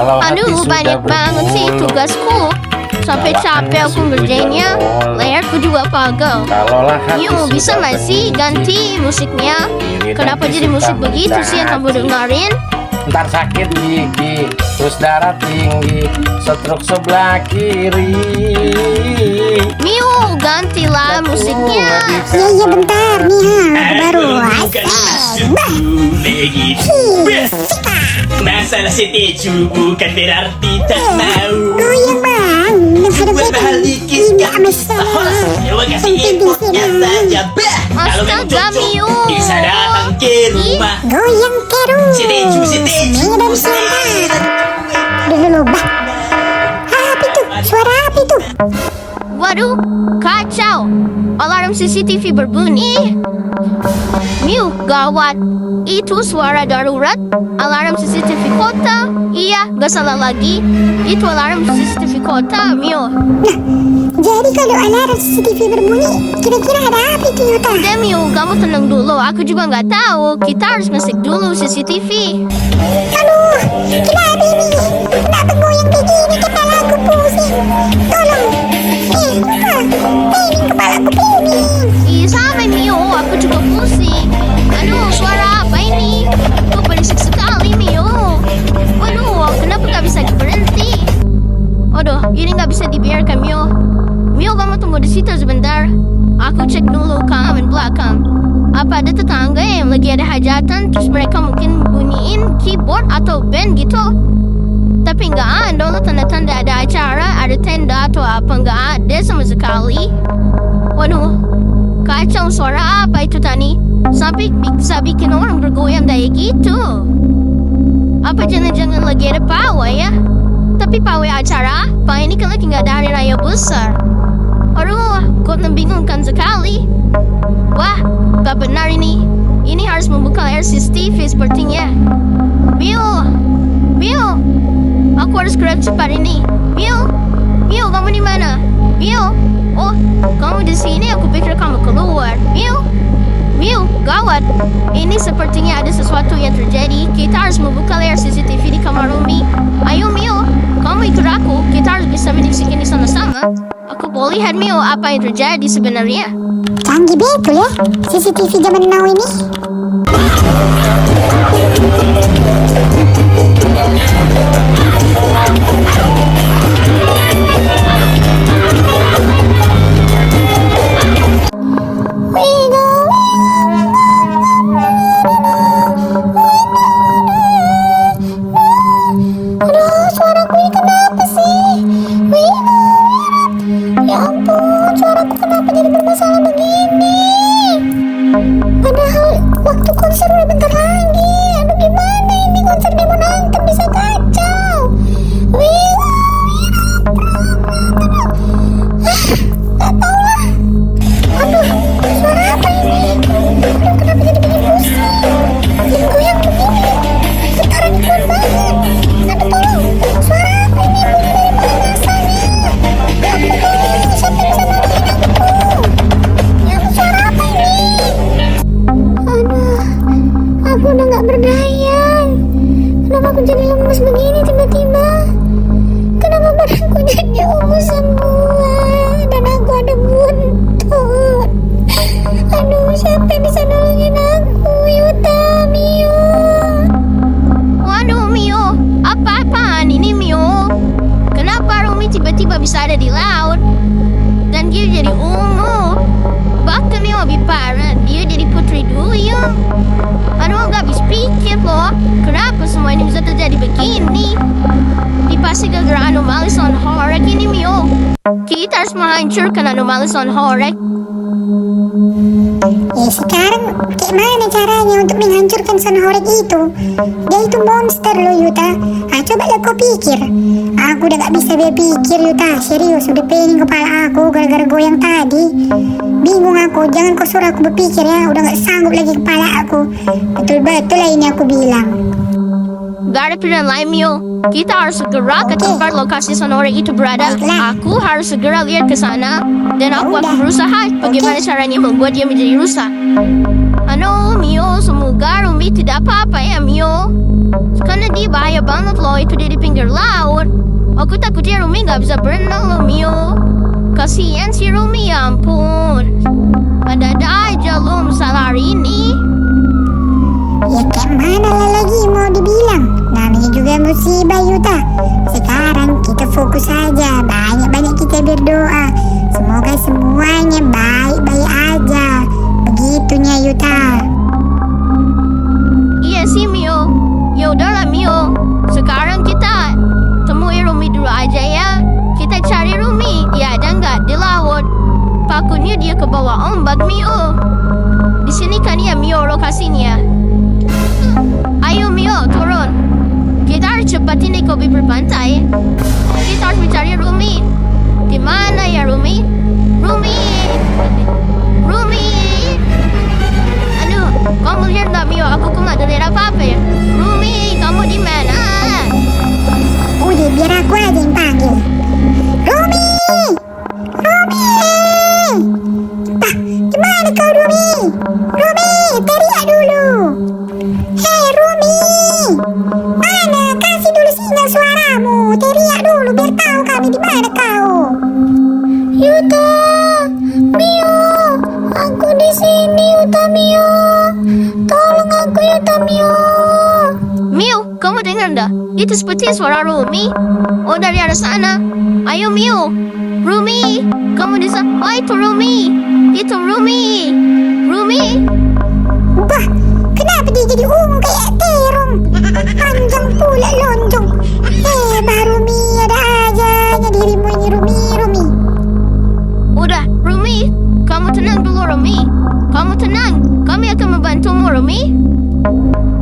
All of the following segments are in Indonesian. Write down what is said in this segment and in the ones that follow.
Aduh, banyak banget sih tugasku. Sampai capek aku ngerjainnya. Layarku juga pagel. Yuk, bisa nggak sih ganti musiknya? Kenapa jadi musik begitu sih yang kamu dengerin? Ntar sakit gigi, terus darah tinggi, stroke sebelah kiri. Miu, gantilah musiknya. Iya bentar nih baru asik. Masalah setuju bukan berarti tak mau. Goyang bang, Berbahal dikit tidak masalah. Terima kasih infonya saja. Kalau memang Astaga, cocok Miu. bisa datang ke rumah. Goyang terus. Setuju. Medan semangat. Dulu bah. Apa itu? Suara apa itu? Waduh, kacau. Alarm CCTV berbunyi. Miu, gawat. Itu suara darurat. Alarm CCTV kota. Iya, gak salah lagi. Itu alarm CCTV kota, Miu. Nah, jadi kalau alarm CCTV berbunyi, kira-kira ada apa itu Yuta? Udah, Miu, kamu tenang dulu. Aku juga nggak tahu. Kita harus ngesek dulu CCTV. Aduh, kenapa ini? Kenapa goyang begini? Kepala aku pusing. Tolong. Pening kepala aku pening. Iya, sama, Miu. Aku juga pusing. Aduh, suara apa ini? Kok berisik sekali, Miu? Waduh, kenapa nggak bisa berhenti? Waduh, ini nggak bisa dibiarkan, Miu. Miu, kamu tunggu di situ sebentar. Aku cek dulu kanan belakang. Apa ada tetangga yang lagi ada hajatan, terus mereka mungkin bunyiin keyboard atau band gitu? Tapi nggak ada loh tanda-tanda ada acara, ada tenda atau apa, nggak ada sama sekali. Waduh, kacau, suara apa itu tadi? Sampai bisa bikin orang bergoyang kayak gitu. Apa jangan-jangan lagi ada pawai ya? Tapi pawai acara apa? Ini kan lagi nggak ada hari raya besar. Aduh, kok membingungkan sekali. Wah, gak benar ini. Ini harus membuka layar CCTV sepertinya. Miu, Miu, aku harus gerak cepat ini. Miu, Miu, kamu di mana? Miu, oh, kamu di sini. Aku pikir kamu keluar. Miu, Miu, gawat. Ini sepertinya ada sesuatu yang terjadi. Kita harus membuka layar CCTV di kamar Umi. Ayo, Miu, kamu ikut aku. Kita harus bisa menyaksikan ini sama-sama. Aku boleh lihat, Miu, apa yang terjadi sebenarnya. Canggih betul ya CCTV zaman now ini. Aduh, suaraku ini kenapa sih? Ya ampun, suaraku kenapa jadi bermasalah begini? Padahal waktu konser udah bentar lagi. Aduh, gimana ini konsernya mau nonton bisa kacau. Gak tau lah. Aduh, suara apa ini? Aduh, kenapa jadi bikin pusing? Yang goyang begini. Getaran kuat banget. Aduh, tolong. Suara apa ini? Bunyi dari mana asalnya? Ya ampun, siapa yang bisa nolongin aku? Ya ampun, suara apa ini? Aduh, aku udah gak berdaya. Kenapa aku jadi lemes begini tiba-tiba? Kenapa badanku jadi ungu semua? Dan aku ada buntut. Aduh, siapa yang bisa nolongin aku? Yuta, Miu. Waduh, Miu, apa-apaan ini, Miu? Kenapa Rumi tiba-tiba bisa ada di laut? Dan dia jadi ungu. Bahkan yang lebih parah, dia jadi putri duyung. Aduh, gak habis pikir loh. Kenapa semua ini bisa terjadi begini? Ini pasti gara-gara anomali sound horror ini, Miu. Kita harus menghancurkan anomali sound horror. Sekarang kayak mana caranya untuk menghancurkan Sunhorek itu? Dia itu monster loh Yuta. Coba lah kau pikir. Aku udah gak bisa berpikir Yuta. Serius, udah pening kepala aku gara-gara goyang tadi. Bingung aku, jangan kau suruh aku berpikir ya. Udah gak sanggup lagi kepala aku. Betul-betul lah ini aku bilang. garapin ang lain Mio. Kita harus segera ke tempat lokasi sonorek itu berada. Baiklah. Aku harus segera lihat ke sana. Dan aku akan berusaha bagaimana caranya membuat dia menjadi rusak. Ano, Mio, semoga Rumi tidak apa-apa ya, Mio. Karena dia bahaya banget loh, itu dia di pinggir laut. Aku takutnya Rumi nggak bisa berenang loh, Mio. Kasihan si Rumi, ya ampun. Ada-ada aja lo masalah hari ini. Ya kayak mana lah lagi mau dibilang. Namanya juga musibah Yuta. Sekarang kita fokus saja. Banyak-banyak kita berdoa. Semoga semuanya baik-baik aja. Begitunya Yuta. Iya sih, Mio. Ya udahlah, Mio. Sekarang kita temui Rumi dulu aja ya. Kita cari Rumi. Dia ada nggak di laut? Takutnya dia ke bawah ombak, Mio. Di sini kan ya, Mio, lokasinya. Ayo, Mio, turun. Kita harus cepat ini ke bibir pantai. Kita harus mencari Rumi. Di mana ya, Rumi? Rumi! Rumi! Aduh, kamu lihat nggak, Mio? Aku kok nggak dengar apa-apa ya? Rumi, kamu di mana? Udah biar aku aja yang panggil. Rumi! Rumi! Bah, gimana kau Rumi? Rumi, teriak dulu. Hei Rumi! Mana? Kasih dulu sinyal suaramu. Teriak dulu biar tahu kami di mana kau. Yuta! Mio! Aku di sini Yuta Mio. Tolong aku Yuta Mio. Mio, kamu dengar nggak? Itu seperti suara Rumi. Oh, dari arah sana. Ayo, Mio. Rumi, kamu di sana. Oh, itu Rumi. Itu Rumi. Rumi. Bah, kenapa dia jadi ungu kayak terong? Panjang pula lonjong. Baru Rumi ada aja dirimu ini Rumi. Udah, Rumi. Kamu tenang dulu, Rumi. Kamu tenang. Kami akan membantumu, Rumi.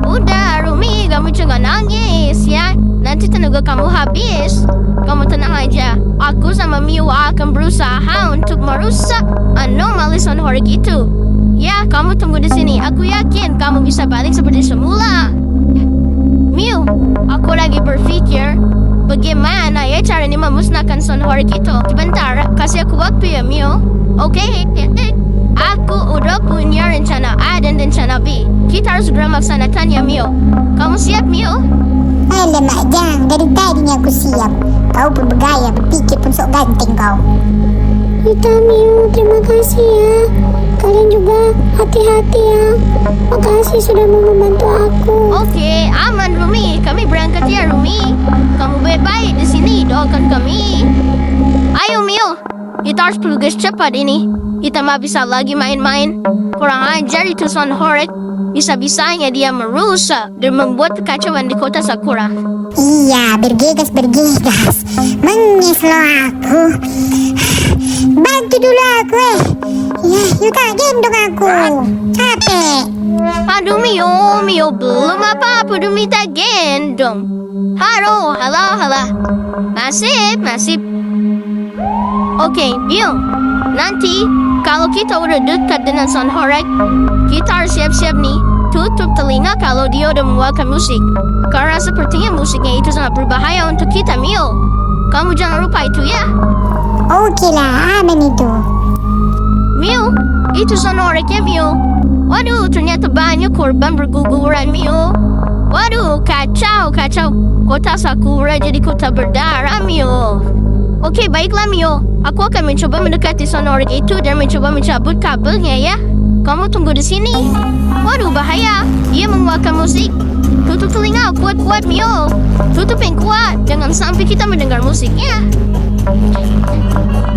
Udah, Rumi. Kamu jangan nangis, ya. Nanti tenaga kamu habis. Kamu tenang aja. Aku sama Mio akan berusaha untuk merusak anomali sonorik itu. Ya, kamu tunggu di sini. Aku yakin kamu bisa balik seperti semula. Mio, aku lagi berpikir bagaimana ya caranya memusnahkan sonorik itu. Sebentar, kasih aku waktu ya, Mio. Oke? Aku udah punya rencana A dan rencana B. Kita harus segera melaksanakannya, Mio. Kamu siap, Mio? Alamak Jang, dari tadinya aku siap. Kau pun bergaya, berpikir pun sok ganteng kau. Yuta Mio, terima kasih ya. Kalian juga hati-hati ya. Makasih sudah mau membantu aku. Oke, aman, Rumi. Kami berangkat ya, Rumi. Kamu baik-baik di sini. Doakan kami. Ayo, Mio. Kita harus tugas cepat ini. Kita mah bisa lagi main-main. Kurang ajar itu Sonhorek. Bisa-bisanya dia merusak dan membuat kekacauan di kota Sakura. Iya, bergegas. Menges loh aku. Bantu dulu aku Ya, Yuta gendong aku. Capek. Aduh, Mio belum apa-apa udah minta gendong. Halo. Masih. Oke, Mio. Nanti, kalau kita udah dekat dengan Sonhorek, kita harus siap-siap nih. Tutup telinga kalau dia udah mengeluarkan musik. Karena sepertinya musiknya itu sangat berbahaya untuk kita, Mio. Kamu jangan lupa itu ya. Oke lah, aman itu. Mio, itu Sonhoreknya, Mio. Waduh, ternyata banyak korban berguguran, Mio. Waduh, kacau. Kota Sakura jadi kota berdarah, Mio. Oke, baiklah, Mio. Aku akan mencoba mendekati Sonhorek itu dan mencoba mencabut kabelnya ya. Kamu tunggu di sini. Waduh, bahaya. Dia mengeluarkan musik. Tutup telinga kuat-kuat, Mio. Tutup yang kuat. Jangan sampai kita mendengar musiknya.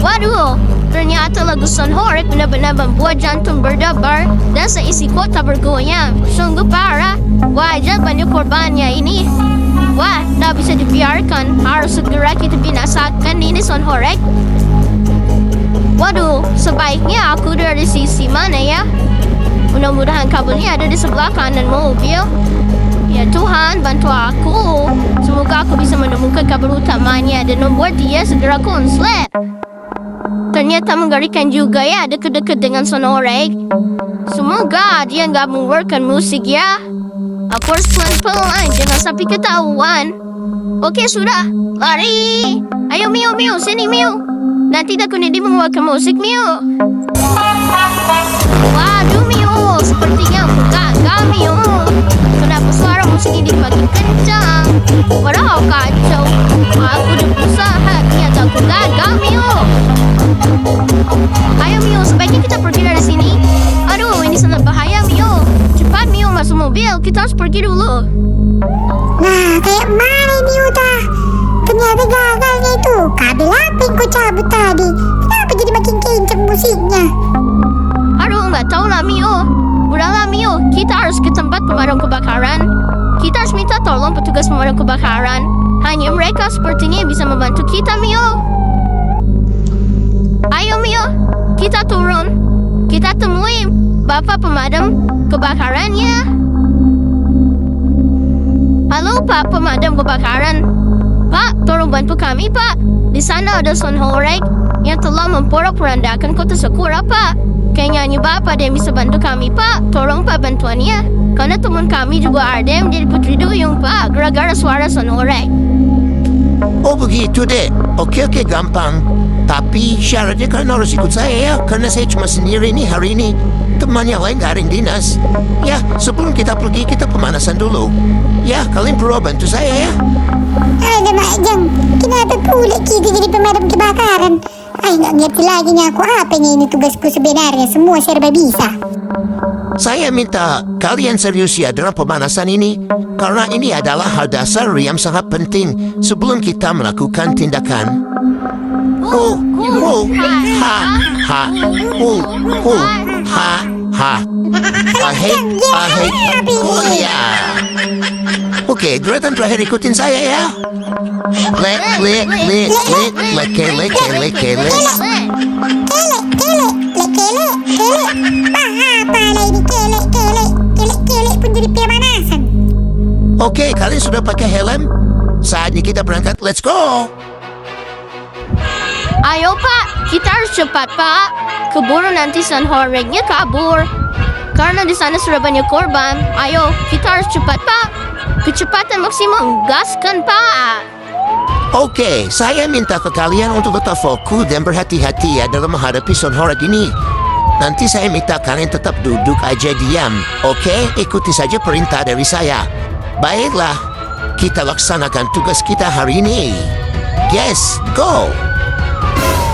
Waduh, ternyata lagu Sonhorek benar-benar membuat jantung berdebar dan seisi kota bergoyang. Sungguh parah. Wajar banyak korbannya ini. Wah, tak bisa dibiarkan. Harus segera kita binasakan ini Sonhorek. Waduh, sebaiknya aku dari sisi mana ya? Mudah-mudahan kabelnya ada di sebelah kanan mobil. Ya Tuhan, bantu aku. Semoga aku bisa menemukan kabel utamanya dan membuat dia segera konslet. Ternyata mengerikan juga ya dekat-dekat dengan Sonhorek. Semoga dia nggak mengeluarkan musik ya. Aku harus pelan-pelan, jangan sampai ketahuan. Oke, sudah. Lari. Ayo, Mio, sini, Mio. Nanti aku nanti mengeluarkan musik, Mio. Waduh, Mio, sepertinya aku gagal, Mio. Kenapa suara musik ini makin kencang? Padahal kacau. Aku udah berusaha, ternyata aku gagal, Mio. Ayo, Mio, sebaiknya kita pergi dari sini. Aduh, ini sangat bahaya, Mio. Cepat, Mio, masuk mobil. Kita harus pergi dulu. Nah, kayak mana ini udah? Ternyata gagalnya itu kabel apa yang kau cabut tadi? Kenapa jadi makin kenceng musiknya? Aduh, nggak tahu lah, Mio. Udahlah, Mio. Kita harus ke tempat pemadam kebakaran. Kita harus minta tolong petugas pemadam kebakaran. Hanya mereka sepertinya bisa membantu kita, Mio. Ayo, Mio. Kita turun. Kita temui Bapak pemadam kebakarannya. Halo, Pak pemadam kebakaran. Pak, tolong bantu kami, Pak. Di sana ada Sonhoreg yang telah memporak-porandakan kota Sakura, Pak. Kayaknya hanya Bapak yang bisa bantu kami, Pak. Tolong, Pak, bantuannya. Karena teman kami juga ada yang menjadi putri duyung, Pak. Gara-gara suara Sonhoreg. Oh begitu deh. Oke, gampang. Tapi syaratnya kalian harus ikut saya ya. Karena saya cuma sendiri nih hari ini. Temannya lain gak ada yang dinas. Ya, sebelum kita pergi kita pemanasan dulu. Ya, kalian perlu bantu saya ya. Ada Mak Jang, kenapa pula kita jadi pemadam kebakaran? Nggak ngerti lagi nih aku apanya ini tugasku sebenarnya. Semua serba bisa. Saya minta kalian serius ya dalam pemanasan ini. Karena ini adalah hal dasar yang sangat penting sebelum kita melakukan tindakan. Oke, Dretan terakhir ikutin saya ya. Leke. Pala ini kele pun jadi pemanasan. Oke, kalian sudah pakai helm? Saatnya kita berangkat, let's go! Ayo, Pak. Kita harus cepat, Pak. Keburu nanti Sonhoregnya kabur. Karena di sana sudah banyak korban. Ayo, kita harus cepat, Pak. Kecepatan maksimum, gaskan, Pak. Oke, saya minta ke kalian untuk tetap fokus dan berhati-hati ya dalam menghadapi Sonhoreg ini. Nanti saya minta kalian tetap duduk aja diam. Oke, ikuti saja perintah dari saya. Baiklah, kita laksanakan tugas kita hari ini. Yes, go!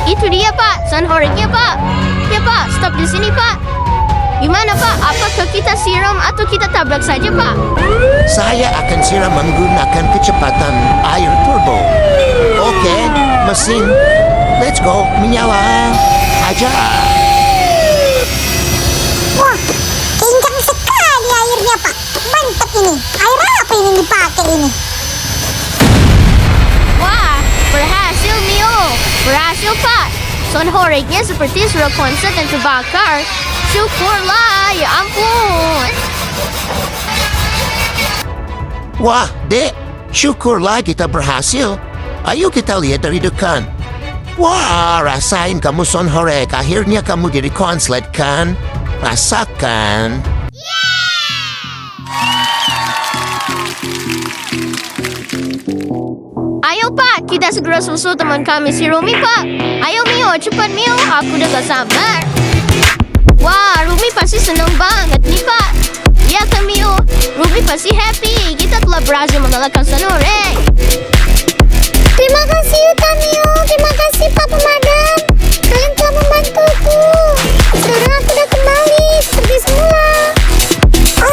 Itu dia, Pak. Sonhoregnya, Pak. Ya, Pak. Stop di sini, Pak. Gimana, Pak? Apakah kita siram atau kita tabrak saja, Pak? Saya akan siram menggunakan kecepatan air turbo. Oke, mesin. Let's go, menyala. Aja. Wah, kencang sekali airnya, Pak. Mantap ini. Air apa ini dipakai ini? Wah, berhasil, Mio. Berhasil, Pak. Sonhoregnya seperti sudah konslet dan terbakar. Syukurlah, ya ampun. Wah, Dek, syukurlah kita berhasil. Ayo kita lihat dari dekat. Wah, rasain kamu Sonhoreg. Akhirnya kamu jadi konslet kan? Rasakan. Ayo, Pak. Kita segera susul teman kami si Rumi, Pak. Ayo, Mio. Cepat, Mio. Aku udah gak sabar. Wah, Rumi pasti seneng banget nih, Pak. Ya kan, Mio? Rumi pasti happy. Kita telah berhasil mengalahkan Sonhoreg. Terima kasih Mio. Terima kasih Pak Pemadam. Kalian telah membantuku. Sekarang aku udah kembali seperti semula.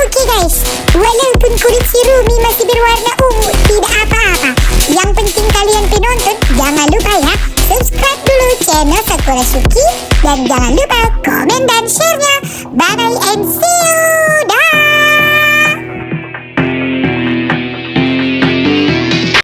Oke guys, walaupun kulit si Rumi masih berwarna ungu, tidak apa-apa. Yang penting kalian penonton, jangan lupa ya, subscribe dulu channel Sakura Suki. Dan jangan lupa komen dan share-nya. Bye and see